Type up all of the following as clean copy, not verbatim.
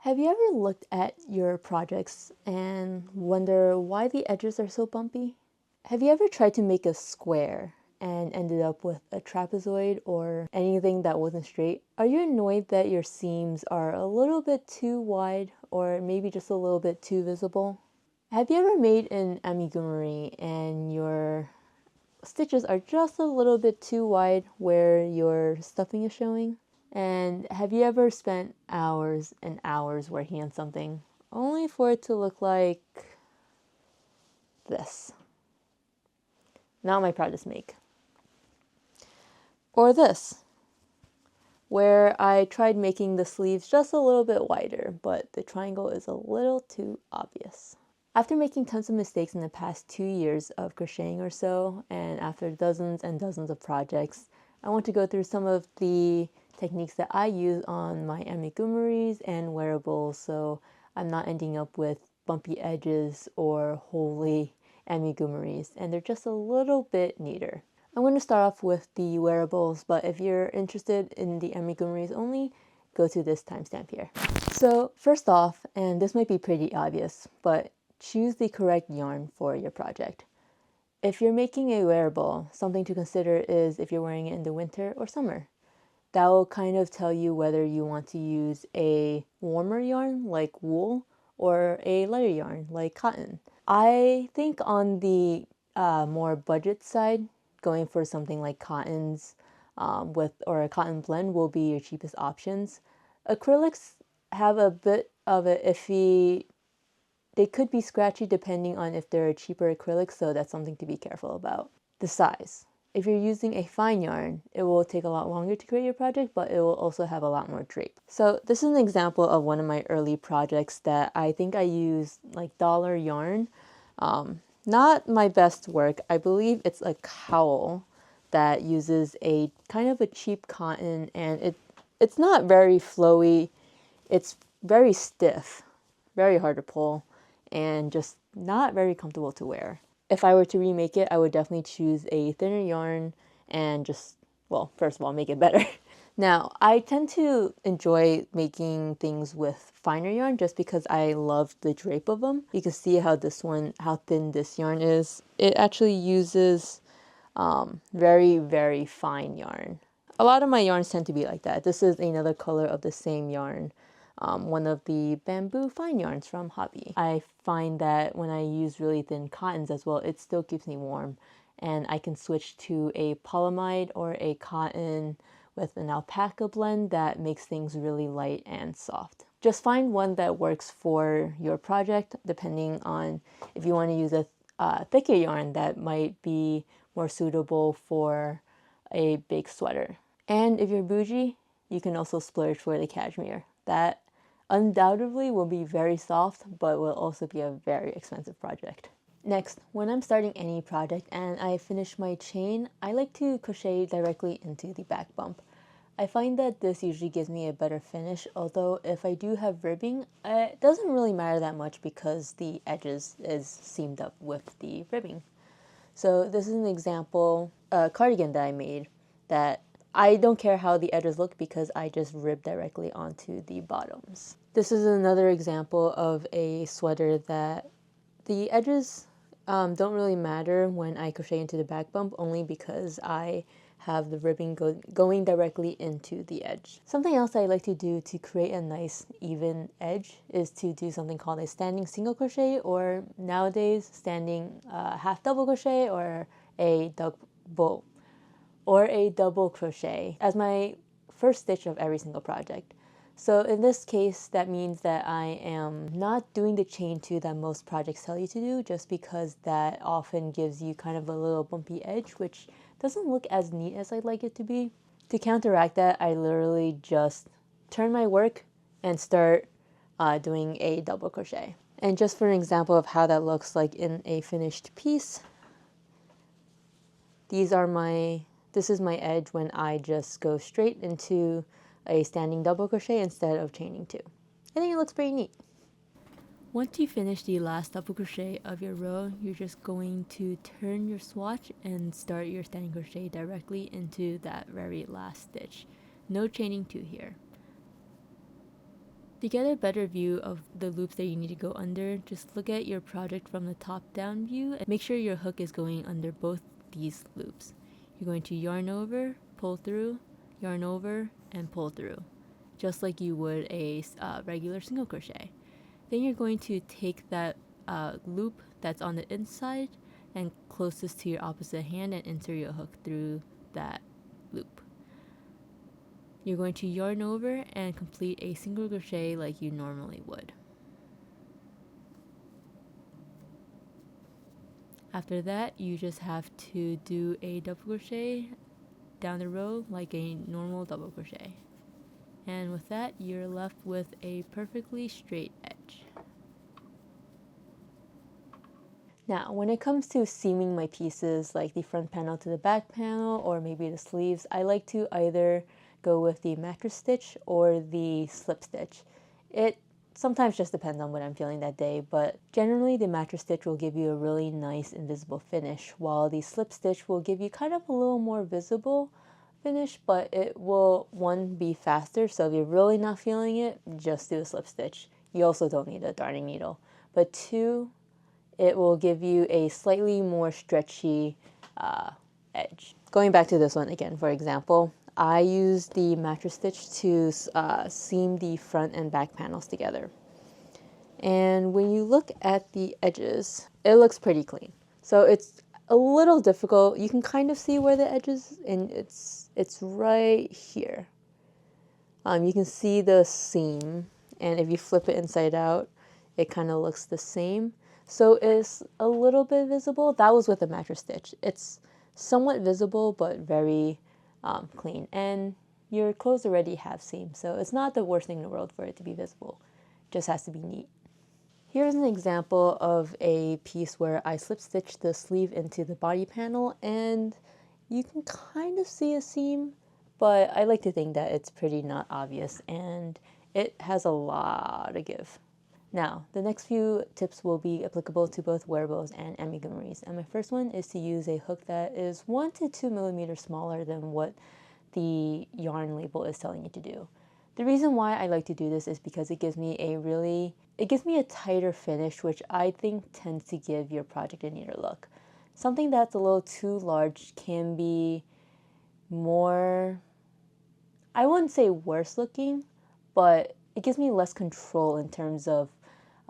Have you ever looked at your projects and wonder why the edges are so bumpy? Have you ever tried to make a square and ended up with a trapezoid or anything that wasn't straight? Are you annoyed that your seams are a little bit too wide or maybe just a little bit too visible? Have you ever made an amigurumi and your stitches are just a little bit too wide where your stuffing is showing? And have you ever spent hours and hours working on something only for it to look like this? Not my proudest make. Or this, where I tried making the sleeves just a little bit wider, but the triangle is a little too obvious. After making tons of mistakes in the past 2 years of crocheting or so, and after dozens and dozens of projects, I want to go through some of the techniques that I use on my amigurumis and wearables so I'm not ending up with bumpy edges or holy amigurumis, and they're just a little bit neater. I'm going to start off with the wearables, but if you're interested in the amigurumis only, go to this timestamp here. So first off, and this might be pretty obvious, but choose the correct yarn for your project. If you're making a wearable, something to consider is if you're wearing it in the winter or summer. That will kind of tell you whether you want to use a warmer yarn like wool or a lighter yarn like cotton. I think on the more budget side, going for something like cottons or a cotton blend will be your cheapest options. Acrylics have a bit of an iffy. They could be scratchy depending on if they're a cheaper acrylic, so that's something to be careful about. The size. If you're using a fine yarn, it will take a lot longer to create your project, but it will also have a lot more drape. So this is an example of one of my early projects that I think I used like dollar yarn. Not my best work. I believe it's a cowl that uses a kind of a cheap cotton, and it's not very flowy. It's very stiff, very hard to pull, and just not very comfortable to wear. If I were to remake it, I would definitely choose a thinner yarn and just, well, first of all, make it better. Now, I tend to enjoy making things with finer yarn just because I love the drape of them. You can see how thin this yarn is. It actually uses very, very fine yarn. A lot of my yarns tend to be like that. This is another color of the same yarn. One of the bamboo fine yarns from Hobby. I find that when I use really thin cottons as well, it still keeps me warm, and I can switch to a polyamide or a cotton with an alpaca blend that makes things really light and soft. Just find one that works for your project, depending on if you want to use a thicker yarn that might be more suitable for a big sweater. And if you're bougie, you can also splurge for the cashmere. That undoubtedly will be very soft, but will also be a very expensive project. Next, when I'm starting any project and I finish my chain, I like to crochet directly into the back bump. I find that this usually gives me a better finish, although if I do have ribbing, it doesn't really matter that much because the edges is seamed up with the ribbing. So this is an example, a cardigan that I made that I don't care how the edges look because I just rib directly onto the bottoms. This is another example of a sweater that the edges don't really matter when I crochet into the back bump, only because I have the ribbing going directly into the edge. Something else I like to do to create a nice even edge is to do something called a standing single crochet, or nowadays standing half double crochet, or a double crochet as my first stitch of every single project. So in this case, that means that I am not doing the chain 2 that most projects tell you to do, just because that often gives you kind of a little bumpy edge, which doesn't look as neat as I'd like it to be. To counteract that, I literally just turn my work and start doing a double crochet. And just for an example of how that looks like in a finished piece, this is my edge when I just go straight into a standing double crochet instead of chaining 2. I think it looks pretty neat. Once you finish the last double crochet of your row, you're just going to turn your swatch and start your standing crochet directly into that very last stitch. No chaining 2 here. To get a better view of the loops that you need to go under, just look at your project from the top down view and make sure your hook is going under both these loops. You're going to yarn over, pull through, yarn over, and pull through, just like you would a regular single crochet. Then you're going to take that loop that's on the inside and closest to your opposite hand and insert your hook through that loop. You're going to yarn over and complete a single crochet like you normally would. After that, you just have to do a double crochet down the row like a normal double crochet. And with that, you're left with a perfectly straight edge. Now, when it comes to seaming my pieces, like the front panel to the back panel or maybe the sleeves, I like to either go with the mattress stitch or the slip stitch. It sometimes just depends on what I'm feeling that day, but generally the mattress stitch will give you a really nice invisible finish, while the slip stitch will give you kind of a little more visible finish, but it will, one, be faster, so if you're really not feeling it, just do a slip stitch. You also don't need a darning needle. But two, it will give you a slightly more stretchy edge. Going back to this one again, for example, I used the mattress stitch to seam the front and back panels together. And when you look at the edges, it looks pretty clean. So it's a little difficult. You can kind of see where the edge is, and it's right here. You can see the seam, and if you flip it inside out, it kind of looks the same. So it's a little bit visible. That was with the mattress stitch. It's somewhat visible, but very clean. And your clothes already have seams, so it's not the worst thing in the world for it to be visible. It just has to be neat. Here's an example of a piece where I slip stitched the sleeve into the body panel, and you can kind of see a seam, but I like to think that it's pretty not obvious, and it has a lot of give. Now, the next few tips will be applicable to both wearables and amigurumis. And my first one is to use a hook that is 1 to 2 millimeters smaller than what the yarn label is telling you to do. The reason why I like to do this is because it gives me a tighter finish, which I think tends to give your project a neater look. Something that's a little too large can be more, I wouldn't say worse looking, but it gives me less control in terms of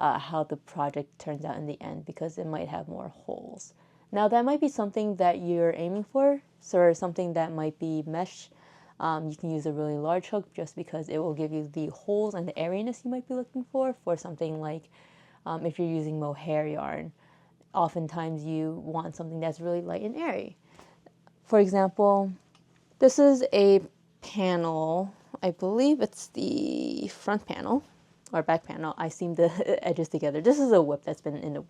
how the project turns out in the end, because it might have more holes. Now that might be something that you're aiming for, so something that might be mesh. You can use a really large hook just because it will give you the holes and the airiness you might be looking for something like if you're using mohair yarn. Oftentimes you want something that's really light and airy. For example, this is a panel, I believe it's the front panel or back panel. I seamed the edges together. This is a whip that's been in the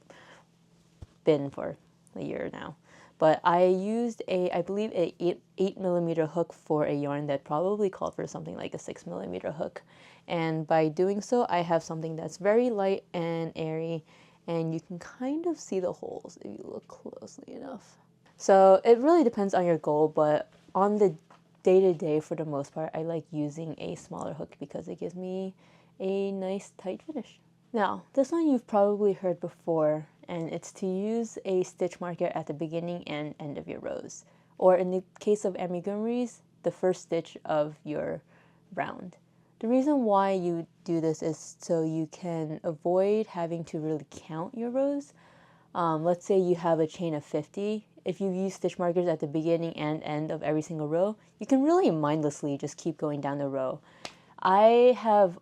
bin for a year now. But I used I believe a 8 millimeter hook for a yarn that probably called for something like a 6 millimeter hook. And by doing so, I have something that's very light and airy, and you can kind of see the holes if you look closely enough. So it really depends on your goal, but on the day-to-day, for the most part, I like using a smaller hook because it gives me a nice tight finish. Now, this one you've probably heard before, and it's to use a stitch marker at the beginning and end of your rows, or in the case of amigurumis, the first stitch of your round. The reason why you do this is so you can avoid having to really count your rows. Let's say you have a chain of 50. If you use stitch markers at the beginning and end of every single row, you can really mindlessly just keep going down the row. I have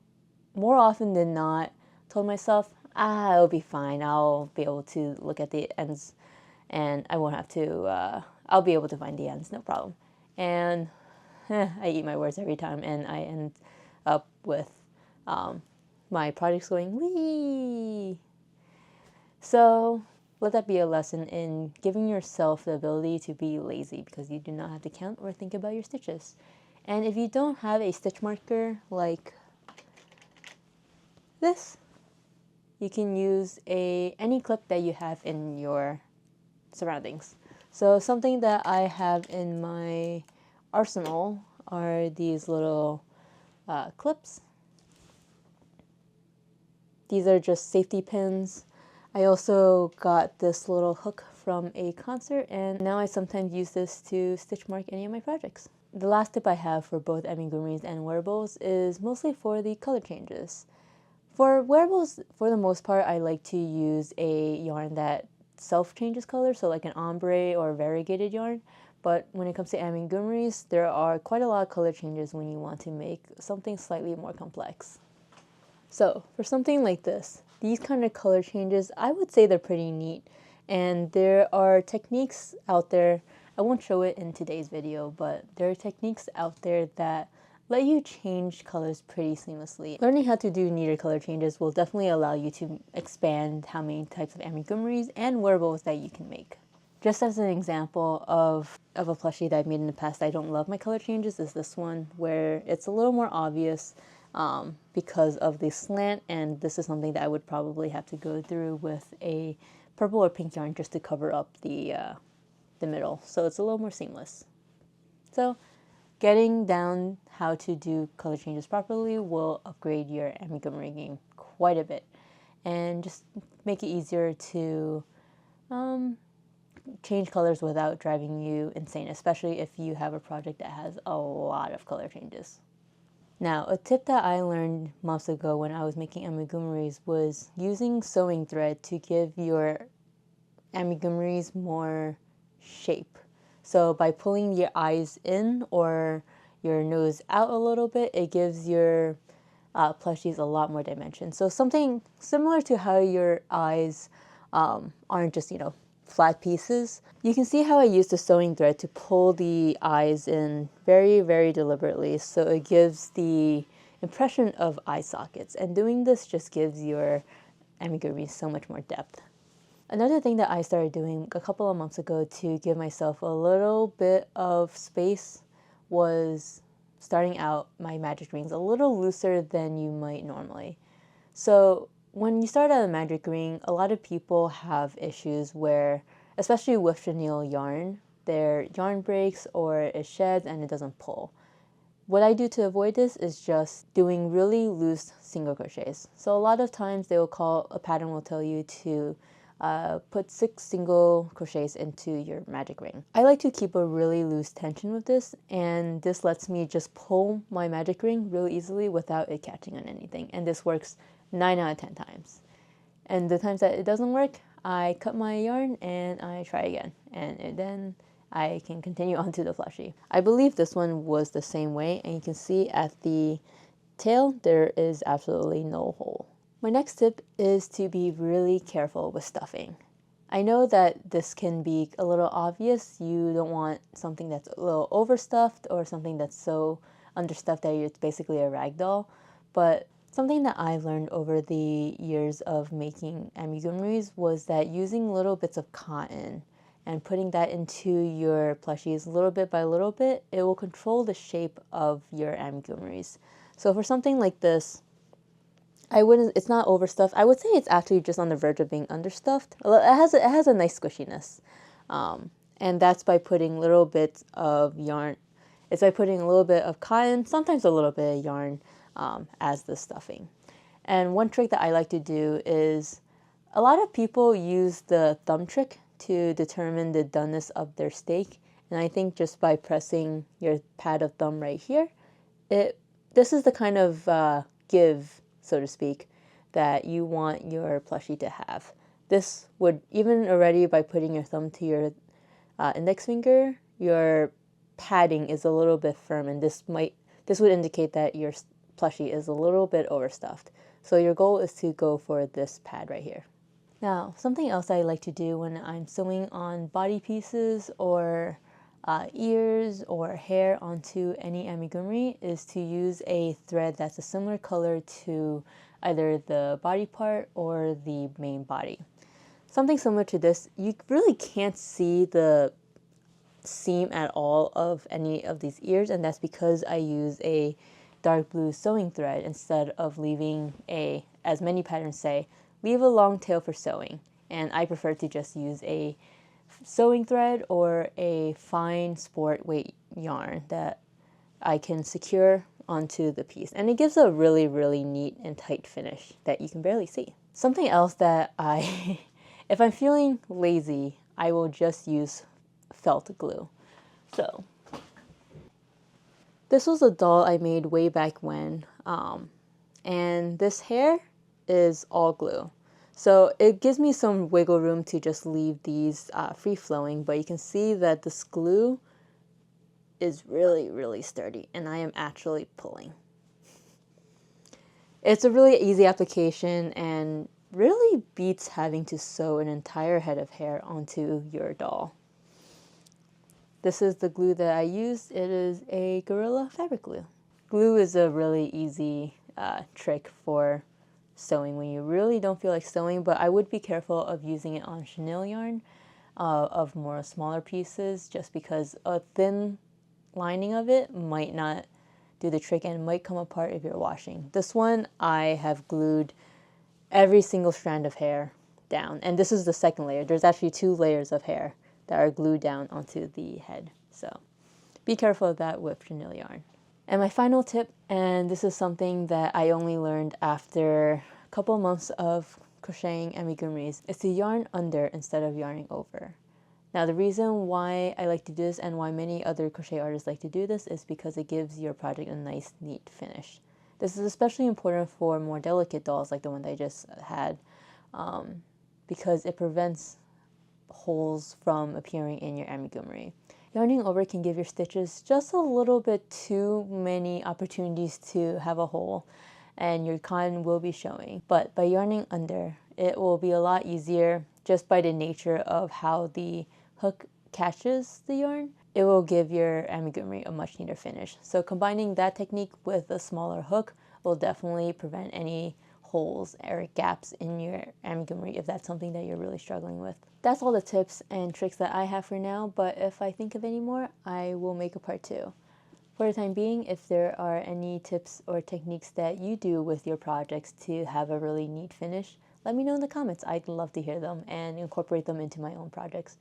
more often than not told myself, it'll be fine. I'll be able to look at the ends and I won't have to, I'll be able to find the ends, no problem. And I eat my words every time, and I end up with my projects going, wee. So let that be a lesson in giving yourself the ability to be lazy, because you do not have to count or think about your stitches. And if you don't have a stitch marker like this, you can use any clip that you have in your surroundings. So something that I have in my arsenal are these little clips. These are just safety pins. I also got this little hook from a concert, and now I sometimes use this to stitch mark any of my projects. The last tip I have for both amigurumis and wearables is mostly for the color changes. For wearables, for the most part, I like to use a yarn that self-changes color, so like an ombre or variegated yarn. But when it comes to amigurumis, there are quite a lot of color changes when you want to make something slightly more complex. So for something like this, these kind of color changes, I would say they're pretty neat. And there are techniques out there, I won't show it in today's video, but there are techniques out there that let you change colors pretty seamlessly. Learning how to do neater color changes will definitely allow you to expand how many types of amigurumis and wearables that you can make. Just as an example of a plushie that I've made in the past I don't love my color changes is this one, where it's a little more obvious because of the slant, and this is something that I would probably have to go through with a purple or pink yarn just to cover up the middle, so it's a little more seamless. So getting down how to do color changes properly will upgrade your amigurumi game quite a bit and just make it easier to change colors without driving you insane, especially if you have a project that has a lot of color changes. Now, a tip that I learned months ago when I was making amigurumis was using sewing thread to give your amigurumis more shape. So by pulling your eyes in or your nose out a little bit, it gives your plushies a lot more dimension. So something similar to how your eyes aren't just, flat pieces. You can see how I use the sewing thread to pull the eyes in very, very deliberately, so it gives the impression of eye sockets. And doing this just gives your amigurumi so much more depth. Another thing that I started doing a couple of months ago to give myself a little bit of space was starting out my magic rings a little looser than you might normally. So when you start out a magic ring, a lot of people have issues where, especially with chenille yarn, their yarn breaks or it sheds and it doesn't pull. What I do to avoid this is just doing really loose single crochets. So a lot of times a pattern will tell you to put 6 single crochets into your magic ring. I like to keep a really loose tension with this, and this lets me just pull my magic ring really easily without it catching on anything. And this works 9 out of 10 times. And the times that it doesn't work, I cut my yarn and I try again. And then I can continue on to the plushie. I believe this one was the same way, and you can see at the tail there is absolutely no hole. My next tip is to be really careful with stuffing. I know that this can be a little obvious. You don't want something that's a little overstuffed or something that's so understuffed that it's basically a rag doll, but something that I learned over the years of making amigurumis was that using little bits of cotton and putting that into your plushies little bit by little bit, it will control the shape of your amigurumis. So for something like this, it's not overstuffed. I would say it's actually just on the verge of being understuffed. It has a nice squishiness. And that's by putting little bits of yarn. It's by putting a little bit of cotton, sometimes a little bit of yarn, as the stuffing. And one trick that I like to do is, a lot of people use the thumb trick to determine the doneness of their steak. And I think just by pressing your pad of thumb right here, this is the kind of give, so to speak, that you want your plushie to have. This would, even already by putting your thumb to your index finger, your padding is a little bit firm, and this would indicate that your plushie is a little bit overstuffed. So your goal is to go for this pad right here. Now, something else I like to do when I'm sewing on body pieces or ears or hair onto any amigurumi is to use a thread that's a similar color to either the body part or the main body. Something similar to this, you really can't see the seam at all of any of these ears, and that's because I use a dark blue sewing thread instead of leaving as many patterns say, leave a long tail for sewing. And I prefer to just use a sewing thread or a fine sport weight yarn that I can secure onto the piece, and it gives a really, really neat and tight finish that you can barely see. Something else that if I'm feeling lazy, I will just use felt glue. So this was a doll I made way back when, and this hair is all glue. So it gives me some wiggle room to just leave these free-flowing, but you can see that this glue is really, really sturdy, and I am actually pulling. It's a really easy application and really beats having to sew an entire head of hair onto your doll. This is the glue that I used. It is a Gorilla fabric glue. Glue is a really easy trick for sewing when you really don't feel like sewing, but I would be careful of using it on chenille yarn of more smaller pieces, just because a thin lining of it might not do the trick and might come apart if you're washing. This one I have glued every single strand of hair down, and this is the second layer. There's actually 2 layers of hair that are glued down onto the head, so be careful of that with chenille yarn. And my final tip, and this is something that I only learned after a couple months of crocheting amigurumis, is to yarn under instead of yarning over. Now the reason why I like to do this and why many other crochet artists like to do this is because it gives your project a nice, neat finish. This is especially important for more delicate dolls like the one that I just had, because it prevents holes from appearing in your amigurumi. Yarning over can give your stitches just a little bit too many opportunities to have a hole, and your cotton will be showing. But by yarning under, it will be a lot easier just by the nature of how the hook catches the yarn. It will give your amigurumi a much neater finish. So combining that technique with a smaller hook will definitely prevent any holes or gaps in your amigurumi if that's something that you're really struggling with. That's all the tips and tricks that I have for now, but if I think of any more, I will make a part 2. For the time being, if there are any tips or techniques that you do with your projects to have a really neat finish, let me know in the comments. I'd love to hear them and incorporate them into my own projects.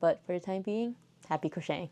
But for the time being, happy crocheting.